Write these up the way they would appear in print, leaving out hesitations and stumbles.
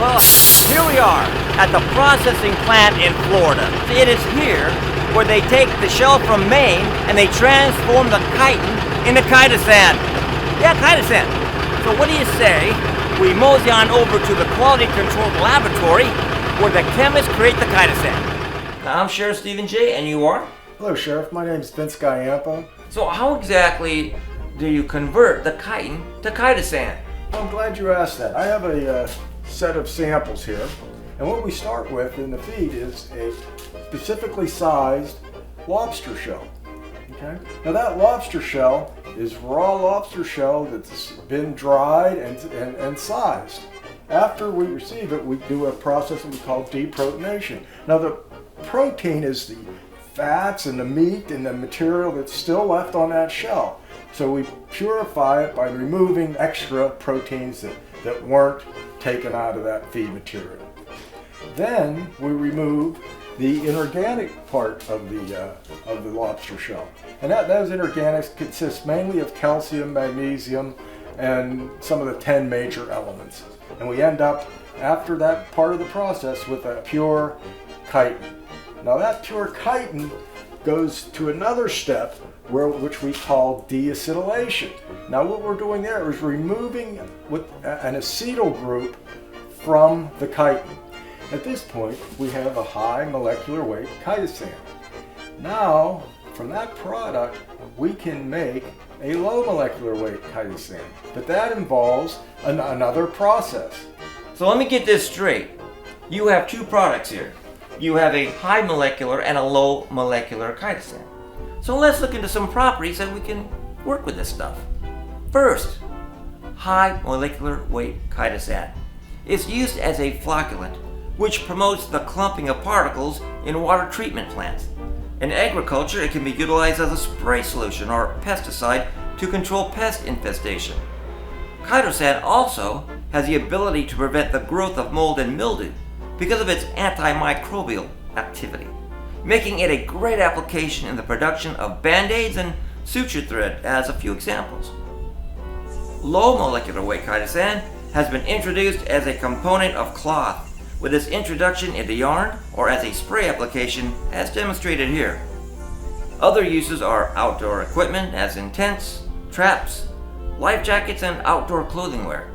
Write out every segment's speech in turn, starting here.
Well, here we are at the processing plant in Florida. It is here where they take the shell from Maine and they transform the chitin into chitosan. Yeah, chitosan. So what do you say we mosey on over to the quality control laboratory where the chemists create the chitosan? Now, I'm Sheriff Stephen J. and you are? Hello, Sheriff. My name is Vince Gallampo. So how exactly do you convert the chitin to chitosan? Well, I'm glad you asked that. I have a set of samples here, and what we start with in the feed is a specifically sized lobster shell. Okay? Now that lobster shell is raw lobster shell that's been dried and sized. After we receive it, we do a process that we call deprotonation. Now the protein is the fats and the meat and the material that's still left on that shell. So we purify it by removing extra proteins that weren't taken out of that feed material. Then we remove the inorganic part of the lobster shell. And those inorganics consist mainly of calcium, magnesium, and some of the 10 major elements. And we end up, after that part of the process, with a pure chitin. Now that pure chitin goes to another step which we call deacetylation. Now what we're doing there is removing an acetyl group from the chitin. At this point, we have a high molecular weight chitosan. Now, from that product, we can make a low molecular weight chitosan, but that involves another process. So let me get this straight. You have two products here. You have a high molecular and a low molecular chitosan. So let's look into some properties that we can work with this stuff. First, high molecular weight chitosan. It's used as a flocculant, which promotes the clumping of particles in water treatment plants. In agriculture, it can be utilized as a spray solution or pesticide to control pest infestation. Chitosan also has the ability to prevent the growth of mold and mildew because of its antimicrobial activity, making it a great application in the production of band-aids and suture thread, as a few examples. Low molecular weight chitosan has been introduced as a component of cloth, with its introduction into yarn or as a spray application as demonstrated here. Other uses are outdoor equipment as in tents, traps, life jackets, and outdoor clothing wear.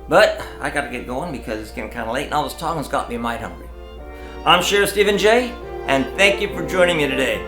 But I gotta get going because it's getting kinda late and all this talking's got me mighty hungry. I'm Sheriff Stephen J. and thank you for joining me today.